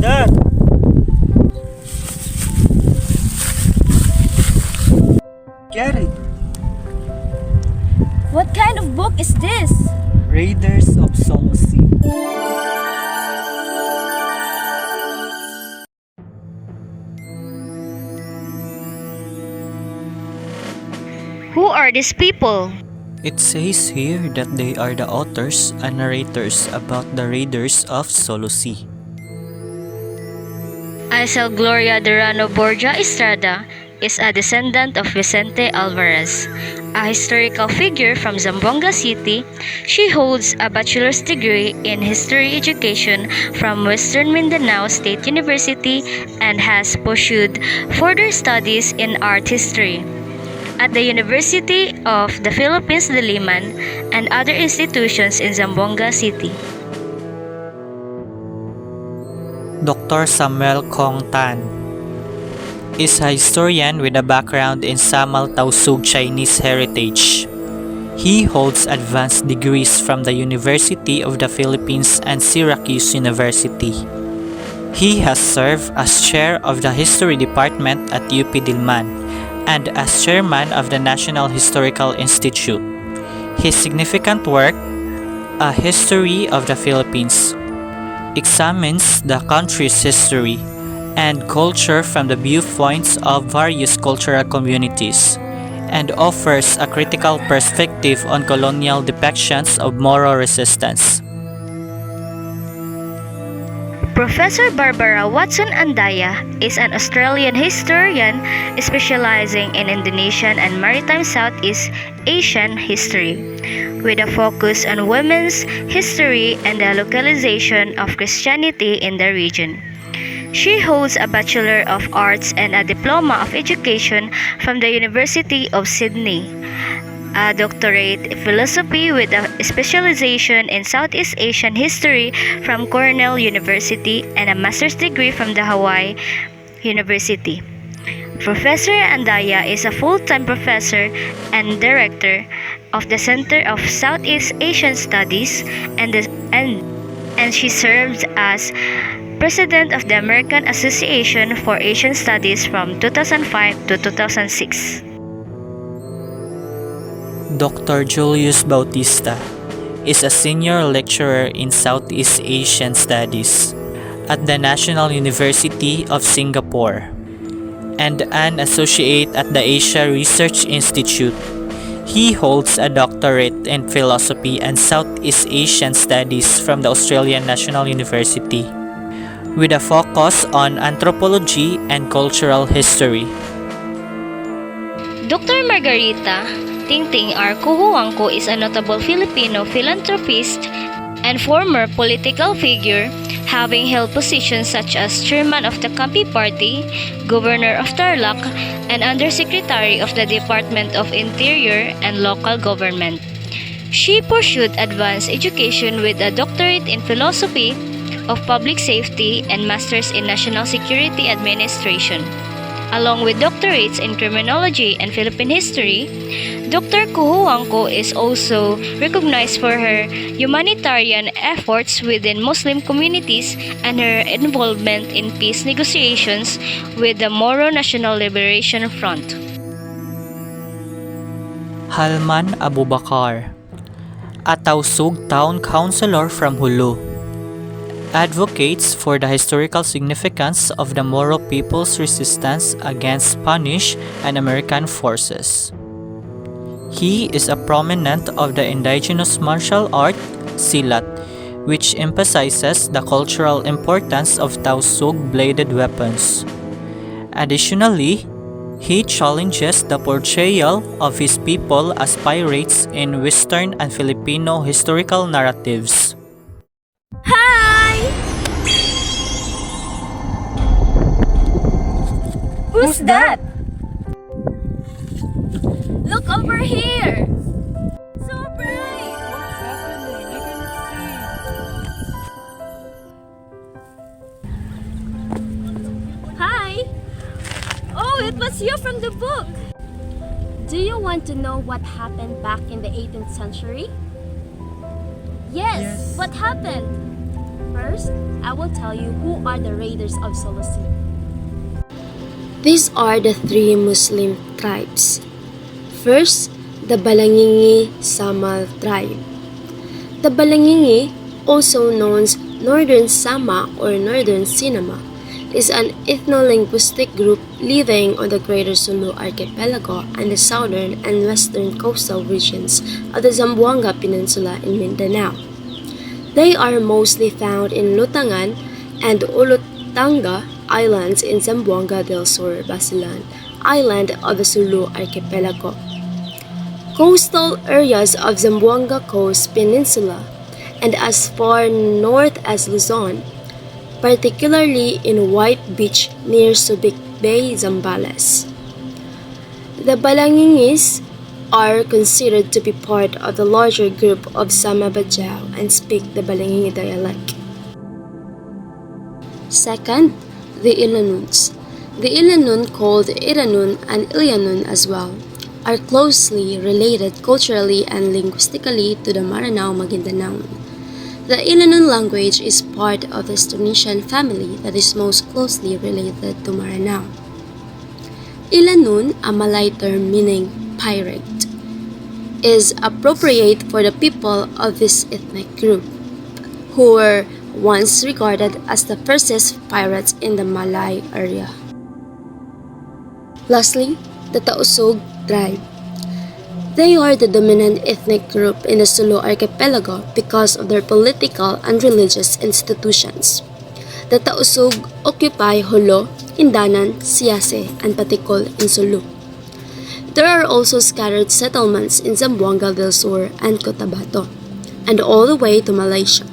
that? Get it. What kind of book is this? Raiders of Sulu Sea. Who are these people? It says here that they are the authors and narrators about the Raiders of Sulu Sea. Isel Gloria Durano Borja Estrada is a descendant of Vicente Alvarez, a historical figure from Zamboanga City. She holds a bachelor's degree in history education from Western Mindanao State University and has pursued further studies in art history at the University of the Philippines Diliman and other institutions in Zamboanga City. Dr. Samuel Kong Tan is a historian with a background in Samal Tausug Chinese heritage. He holds advanced degrees from the University of the Philippines and Syracuse University. He has served as chair of the History Department at UP Diliman and as chairman of the National Historical Institute. His significant work, A History of the Philippines, examines the country's history and culture from the viewpoints of various cultural communities and offers a critical perspective on colonial depictions of Moro resistance. Professor Barbara Watson Andaya is an Australian historian specializing in Indonesian and maritime Southeast Asian history, with a focus on women's history and the localization of Christianity in the region. She holds a Bachelor of Arts and a Diploma of Education from the University of Sydney, a doctorate in philosophy with a specialization in Southeast Asian history from Cornell University, and a master's degree from the Hawaii University. Professor Andaya is a full-time professor and director of the Center of Southeast Asian Studies and she serves as president of the American Association for Asian Studies from 2005 to 2006. Dr. Julius Bautista is a senior lecturer in Southeast Asian Studies at the National University of Singapore and an associate at the Asia Research Institute. He holds a doctorate in philosophy and Southeast Asian Studies from the Australian National University, with a focus on anthropology and cultural history. Dr. Margarita Tingting R. Kuhuangco is a notable Filipino philanthropist and former political figure, having held positions such as chairman of the Kampi Party, governor of Tarlac, and undersecretary of the Department of Interior and Local Government. She pursued advanced education with a doctorate in philosophy of public safety and master's in national security administration. Along with doctorates in criminology and Philippine history, Dr. Kuhuangco is also recognized for her humanitarian efforts within Muslim communities and her involvement in peace negotiations with the Moro National Liberation Front. Halman Abubakar, a Tausug town councilor from Hulu, advocates for the historical significance of the Moro people's resistance against Spanish and American forces. He is a prominent of the indigenous martial art, silat, which emphasizes the cultural importance of Tausug bladed weapons. Additionally, he challenges the portrayal of his people as pirates in Western and Filipino historical narratives. Hi! Who's that? Look over here! So bright! What's happening? I cannot see. Hi! Oh, it was you from the book! Do you want to know what happened back in the 18th century? Yes, what happened? First, I will tell you who are the raiders of Sulu Sea. These are the three Muslim tribes. First, the Balangingi Samal tribe. The Balangingi, also known as Northern Sama or Northern Sinama, is an ethno-linguistic group living on the Greater Sulu Archipelago and the southern and western coastal regions of the Zamboanga Peninsula in Mindanao. They are mostly found in Lutangan and Ulutanga Islands in Zamboanga del Sur, Basilan, island of the Sulu Archipelago. Coastal areas of Zamboanga Coast Peninsula and as far north as Luzon, particularly in White Beach near Subic Bay, Zambales. The Balangingis are considered to be part of the larger group of Sama Bajau and speak the Balangingi dialect. Second, the Ilanuns. The Ilanun, called Iranun and Ilyanun as well, are closely related culturally and linguistically to the Maranao Maguindanaon. The Ilanun language is part of the Austronesian family that is most closely related to Maranao. Ilanun, a Malay term meaning pirate, is appropriate for the people of this ethnic group, who were once regarded as the fiercest pirates in the Malay area. Lastly, the Tausug tribe. They are the dominant ethnic group in the Sulu Archipelago because of their political and religious institutions. The Tausug occupy Jolo, Indanan, Siase, and Patikol in Sulu. There are also scattered settlements in Zamboanga del Sur and Cotabato, and all the way to Malaysia,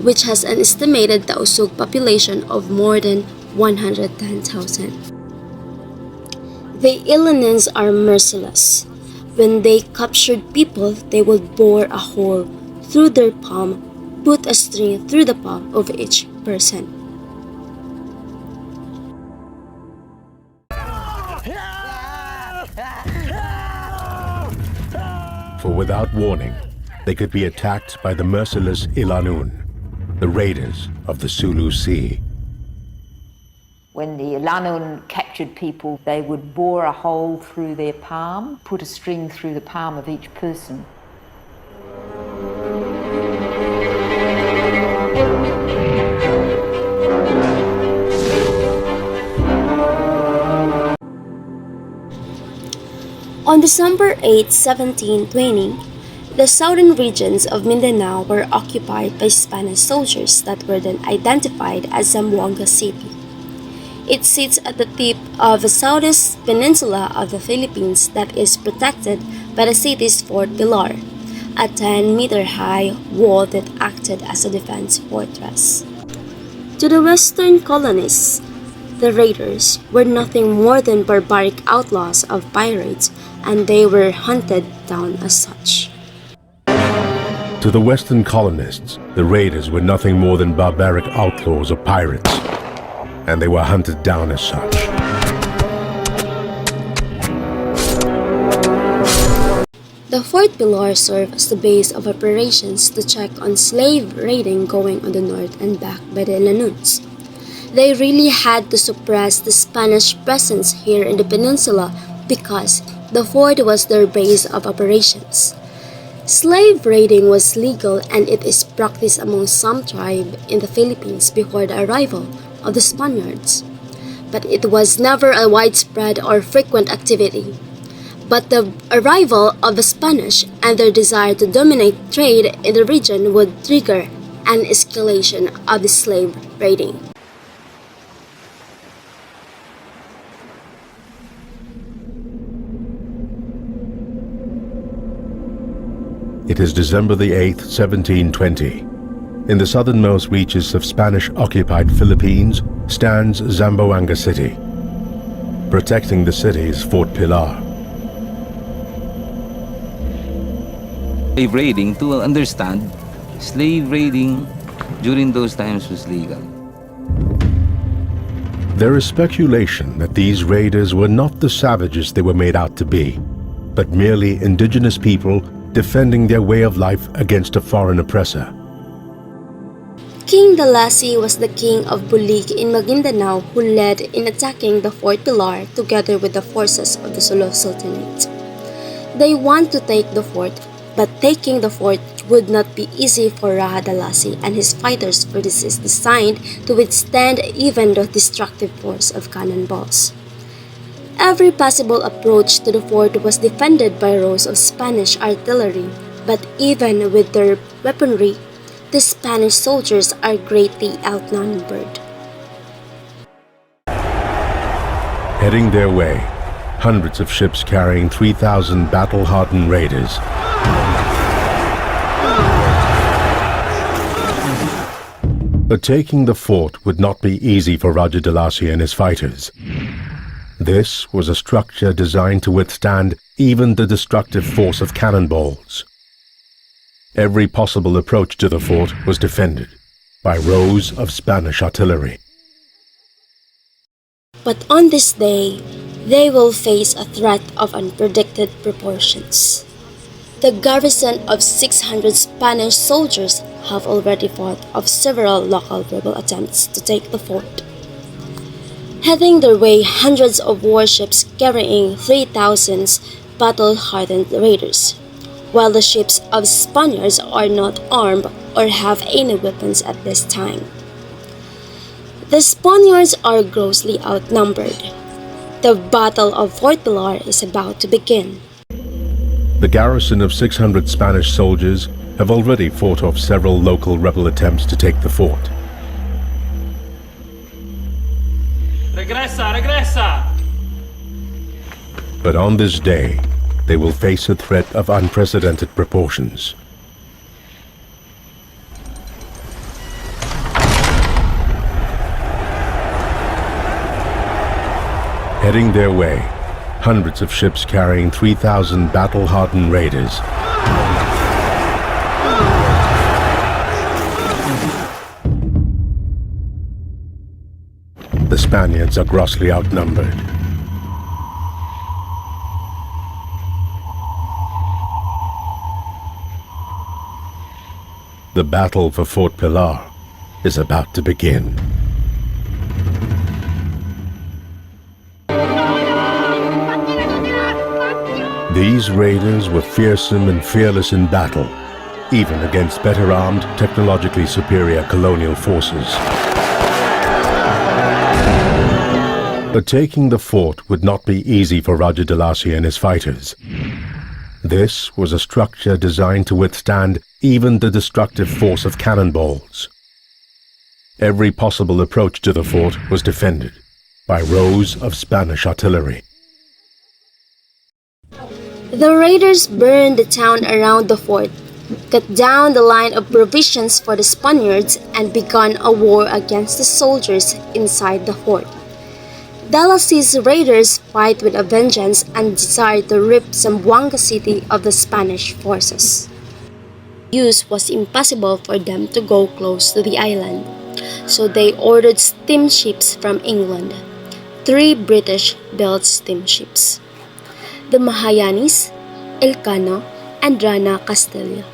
which has an estimated Tausug population of more than 110,000. The Ilanins are merciless. When they captured people, they would bore a hole through their palm, put a string through the palm of each person. For without warning, they could be attacked by the merciless Ilanun, the raiders of the Sulu Sea. When the Ilanun captured people, they would bore a hole through their palm, put a string through the palm of each person. On December 8, 1720, the southern regions of Mindanao were occupied by Spanish soldiers that were then identified as Zamboanga City. It sits at the tip of the southeast peninsula of the Philippines that is protected by the city's Fort Pilar, a 10-meter-high wall that acted as a defense fortress. To the western colonists, the raiders were nothing more than barbaric outlaws of pirates, and they were hunted down as such. To the Western colonists, the raiders were nothing more than barbaric outlaws or pirates, and they were hunted down as such. The Fort Pilar served as the base of operations to check on slave raiding going on the north and back by the Ilanuns. They really had to suppress the Spanish presence here in the peninsula because the fort was their base of operations. Slave raiding was legal and it is practiced among some tribe in the Philippines before the arrival of the Spaniards. But it was never a widespread or frequent activity. But the arrival of the Spanish and their desire to dominate trade in the region would trigger an escalation of the slave raiding. It is December the 8th, 1720. In the southernmost reaches of Spanish-occupied Philippines stands Zamboanga City. Protecting the city is Fort Pilar. Slave raiding, to understand, slave raiding during those times was legal. There is speculation that these raiders were not the savages they were made out to be, but merely indigenous people defending their way of life against a foreign oppressor. King Dalasi was the king of Bulig in Maguindanao who led in attacking the Fort Pilar together with the forces of the Sulu Sultanate. They want to take the fort, but taking the fort would not be easy for Raja Dalasi and his fighters, for this is designed to withstand even the destructive force of cannonballs. Every possible approach to the fort was defended by rows of Spanish artillery, but even with their weaponry, the Spanish soldiers are greatly outnumbered. Heading their way, hundreds of ships carrying 3,000 battle-hardened raiders. But taking the fort would not be easy for Raja Dalasi and his fighters. This was a structure designed to withstand even the destructive force of cannonballs. Every possible approach to the fort was defended by rows of Spanish artillery. But on this day, they will face a threat of unpredicted proportions. The garrison of 600 Spanish soldiers have already fought off several local rebel attempts to take the fort. Heading their way, hundreds of warships carrying 3,000 battle-hardened raiders, while the ships of Spaniards are not armed or have any weapons at this time. The Spaniards are grossly outnumbered. The Battle of Fort Pilar is about to begin. The garrison of 600 Spanish soldiers have already fought off several local rebel attempts to take the fort. Regresa, regresa! But on this day, they will face a threat of unprecedented proportions. Heading their way, hundreds of ships carrying 3,000 battle-hardened raiders. The Spaniards are grossly outnumbered. The battle for Fort Pilar is about to begin. These raiders were fearsome and fearless in battle, even against better armed, technologically superior colonial forces. But taking the fort would not be easy for Raja Dalasi and his fighters. This was a structure designed to withstand even the destructive force of cannonballs. Every possible approach to the fort was defended by rows of Spanish artillery. The raiders burned the town around the fort, cut down the line of provisions for the Spaniards, and began a war against the soldiers inside the fort. Dalasi's raiders fight with a vengeance and desired to rip Zamboanga City of the Spanish forces. Use was impossible for them to go close to the island, so they ordered steamships from England, 3 British-built steamships, the Mahayanis, Elcano, and Rana Castilla.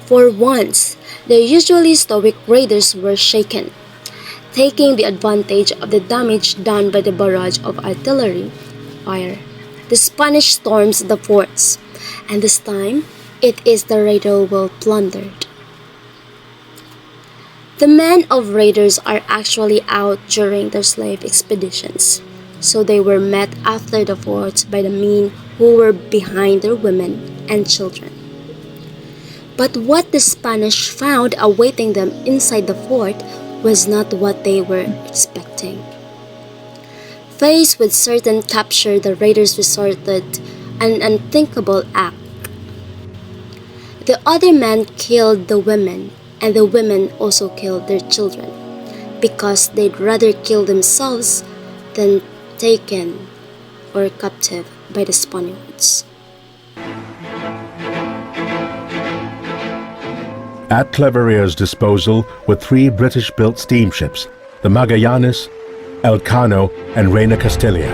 For once, their usually stoic raiders were shaken. Taking the advantage of the damage done by the barrage of artillery fire, the Spanish storms the forts, and this time, it is the raider well plundered. The men of raiders are actually out during their slave expeditions, so they were met after the forts by the men who were behind their women and children. But what the Spanish found awaiting them inside the fort was not what they were expecting. Faced with certain capture, the raiders resorted an unthinkable act. The other men killed the women, and the women also killed their children, because they'd rather kill themselves than taken or captive by the Spaniards. At Cleveria's disposal were 3 British-built steamships, the Magallanes, Elcano, and Reina Castilla.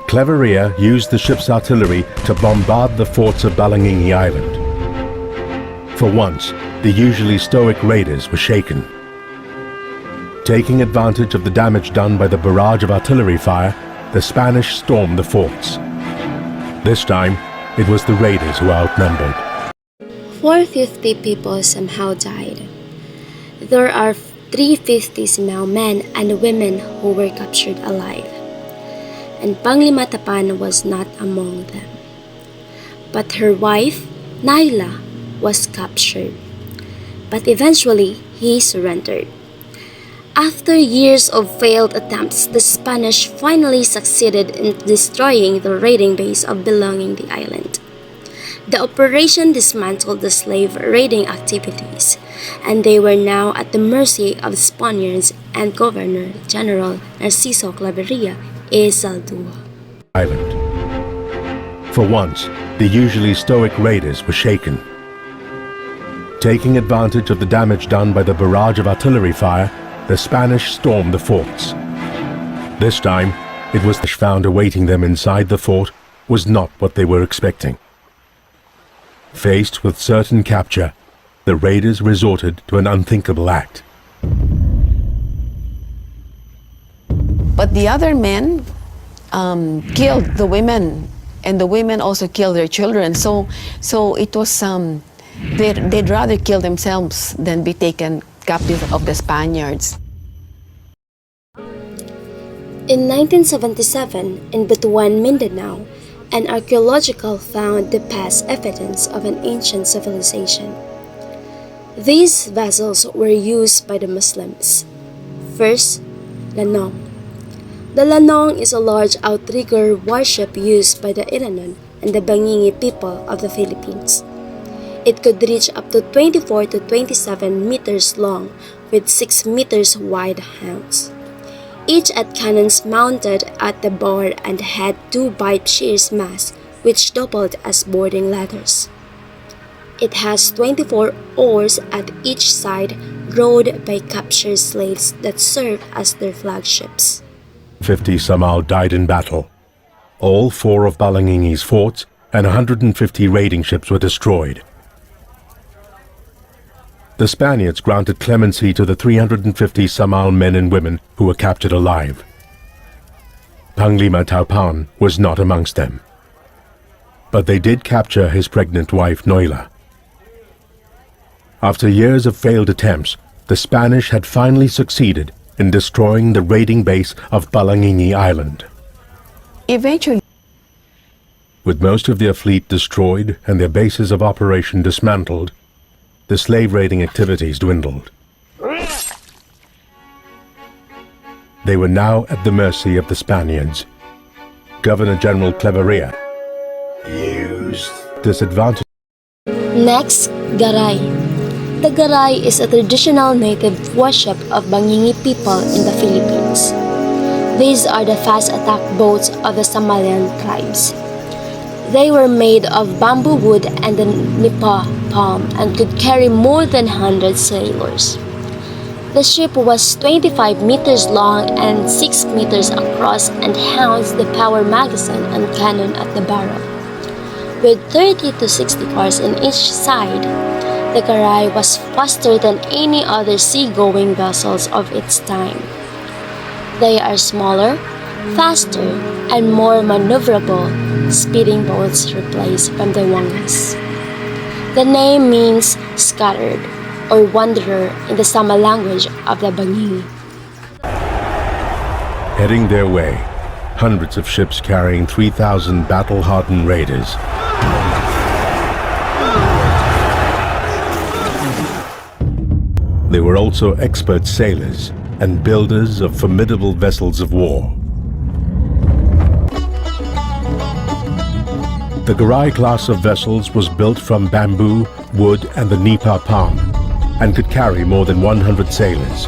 Cleveria used the ship's artillery to bombard the forts of Balangingi Island. For once, the usually stoic raiders were shaken. Taking advantage of the damage done by the barrage of artillery fire, the Spanish stormed the forts. This time, it was the raiders who outnumbered. 450 people somehow died. There are 350 somehow men and women who were captured alive. And Panglimatapan was not among them. But her wife, Naila, was captured. But eventually, he surrendered. After years of failed attempts, the Spanish finally succeeded in destroying the raiding base of belonging the island. The operation dismantled the slave raiding activities, and they were now at the mercy of the Spaniards and Governor General Narciso Claveria e Zaldúa. Island. For once, the usually stoic raiders were shaken. Taking advantage of the damage done by the barrage of artillery fire, the Spanish stormed the forts. This time, it was found awaiting them inside the fort was not what they were expecting. Faced with certain capture, the raiders resorted to an unthinkable act. But the other men killed the women, and the women also killed their children. So it was they'd rather kill themselves than be taken captive of the Spaniards. In 1977, in Butuan, Mindanao, an archaeological found the past evidence of an ancient civilization. These vessels were used by the Muslims. First, lanong. The lanong is a large outrigger warship used by the Iranon and the Bangingi people of the Philippines. It could reach up to 24 to 27 meters long with 6 meters wide hands. Each had cannons mounted at the bow and had 2 bight shears masts which doubled as boarding ladders. It has 24 oars at each side rowed by captured slaves that serve as their flagships. 50 somehow died in battle. All 4 of Balangingi's forts and 150 raiding ships were destroyed. The Spaniards granted clemency to the 350 Samal men and women who were captured alive. Panglima Taupan was not amongst them. But they did capture his pregnant wife Noila. After years of failed attempts, the Spanish had finally succeeded in destroying the raiding base of Balangingi Island. Eventually, with most of their fleet destroyed and their bases of operation dismantled, the slave raiding activities dwindled. They were now at the mercy of the Spaniards. Governor General Claveria used this advantage. Next, garay. The garay is a traditional native worship of Bangingi people in the Philippines. These are the fast attack boats of the Samalian tribes. They were made of bamboo wood and the nipa palm and could carry more than 100 sailors. The ship was 25 meters long and 6 meters across and housed the power magazine and cannon at the barrel. With 30 to 60 cars in each side, the garay was faster than any other sea-going vessels of its time. They are smaller, faster, and more maneuverable speeding boats replaced from the wangas. The name means scattered or wanderer in the Sama language of the Bangingi. Heading their way, hundreds of ships carrying 3,000 battle-hardened raiders. They were also expert sailors and builders of formidable vessels of war. The Garay class of vessels was built from bamboo, wood, and the nipa palm, and could carry more than 100 sailors.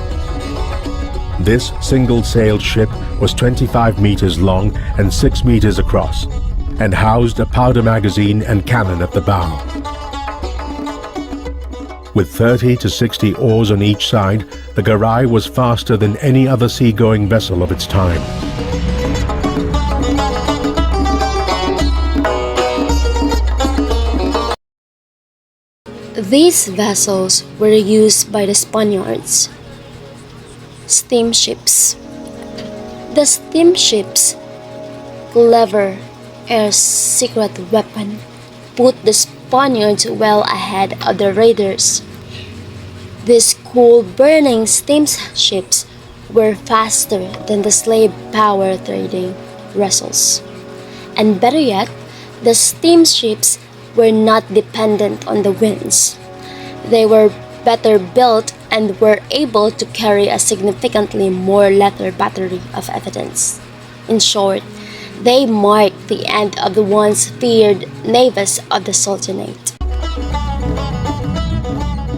This single-sailed ship was 25 meters long and 6 meters across, and housed a powder magazine and cannon at the bow. With 30 to 60 oars on each side, the Garay was faster than any other sea-going vessel of its time. These vessels were used by the Spaniards. Steamships. The steamships' clever air secret weapon put the Spaniards well ahead of the raiders. These coal-burning steamships were faster than the slave power trading vessels. And better yet, the steamships were not dependent on the winds. They were better built and were able to carry a significantly more lethal battery of evidence. In short, they marked the end of the once feared navies of the Sultanate.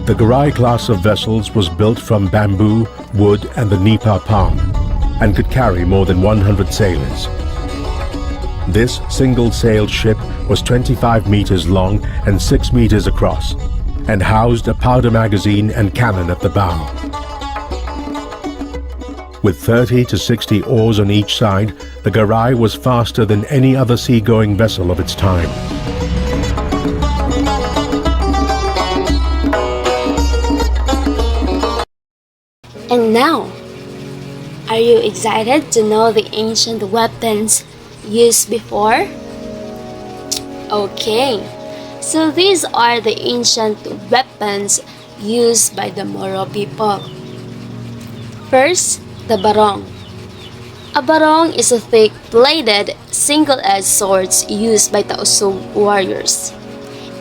The Garai class of vessels was built from bamboo, wood and the nipa palm and could carry more than 100 sailors. This single-sailed ship was 25 meters long and 6 meters across and housed a powder magazine and cannon at the bow. With 30 to 60 oars on each side, the Garai was faster than any other seagoing vessel of its time. And now, are you excited to know the ancient weapons used before? Okay, so these are the ancient weapons used by the Moro people. First, the barong. A barong is a thick-bladed, single-edged sword used by Tausug warriors.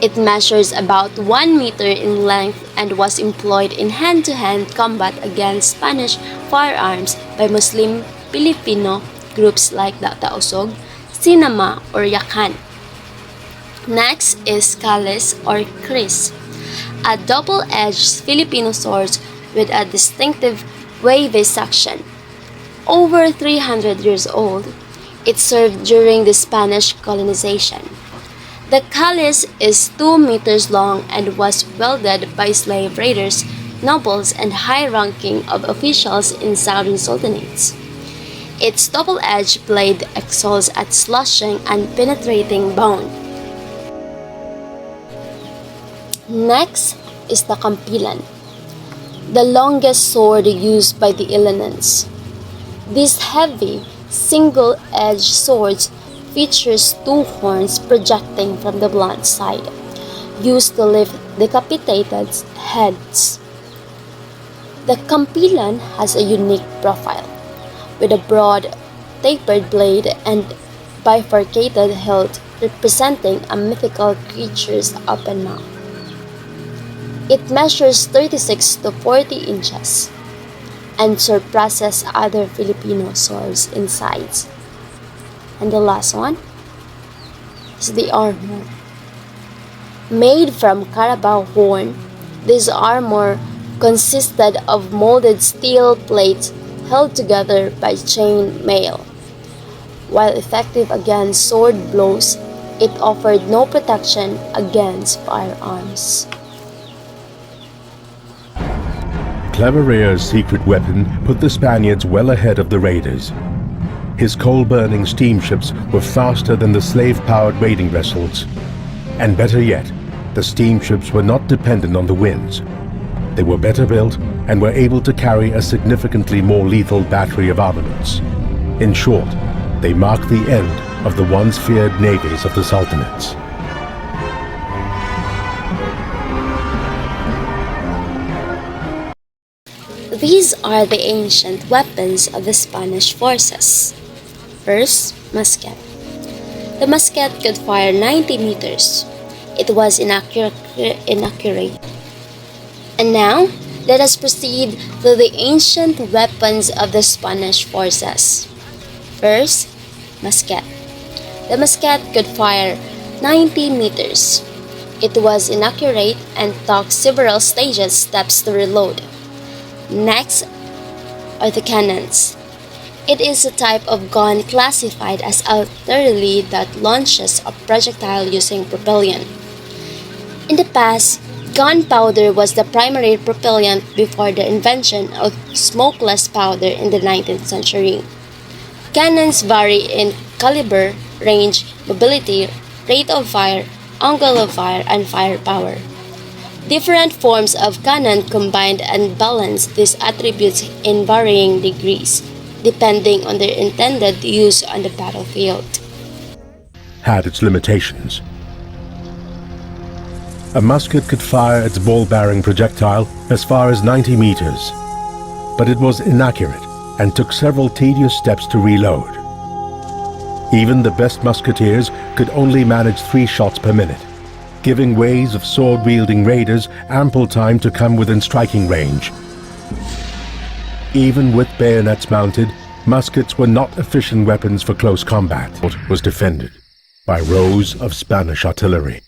It measures about 1 meter in length and was employed in hand-to-hand combat against Spanish firearms by Muslim Filipino groups like the Tausug, Sinama, or Yakan. Next is kalis or kris, a double-edged Filipino sword with a distinctive wavy section. Over 300 years old, it served during the Spanish colonization. The kalis is 2 meters long and was wielded by slave raiders, nobles, and high-ranking of officials in southern sultanates. Its double-edged blade excels at slashing and penetrating bone. Next is the kampilan, the longest sword used by the Ilanans. This heavy, single-edged sword features 2 horns projecting from the blunt side, used to lift decapitated heads. The kampilan has a unique profile, with a broad, tapered blade and bifurcated hilt representing a mythical creature's open mouth. It measures 36 to 40 inches and surpasses other Filipino swords in size. And the last one is the armor. Made from carabao horn, this armor consisted of molded steel plates held together by chain mail. While effective against sword blows, it offered no protection against firearms. Claverea's secret weapon put the Spaniards well ahead of the raiders. His coal-burning steamships were faster than the slave-powered raiding vessels. And better yet, the steamships were not dependent on the winds. They were better built and were able to carry a significantly more lethal battery of armaments. In short, they marked the end of the once feared navies of the Sultanates. These are the ancient weapons of the Spanish forces. First, musket. The musket could fire 90 meters. It was inaccurate. And now, let us proceed to the ancient weapons of the Spanish forces. First, musket. The musket could fire 90 meters. It was inaccurate and took several steps to reload. Next are the cannons. It is a type of gun classified as artillery that launches a projectile using propellant. In the past, gunpowder was the primary propellant before the invention of smokeless powder in the 19th century. Cannons vary in caliber, range, mobility, rate of fire, angle of fire, and firepower. Different forms of cannon combined and balanced these attributes in varying degrees, depending on their intended use on the battlefield. Had its limitations. A musket could fire its ball-bearing projectile as far as 90 meters, but it was inaccurate and took several tedious steps to reload. Even the best musketeers could only manage 3 shots per minute, giving waves of sword-wielding raiders ample time to come within striking range. Even with bayonets mounted, muskets were not efficient weapons for close combat. It was defended by rows of Spanish artillery.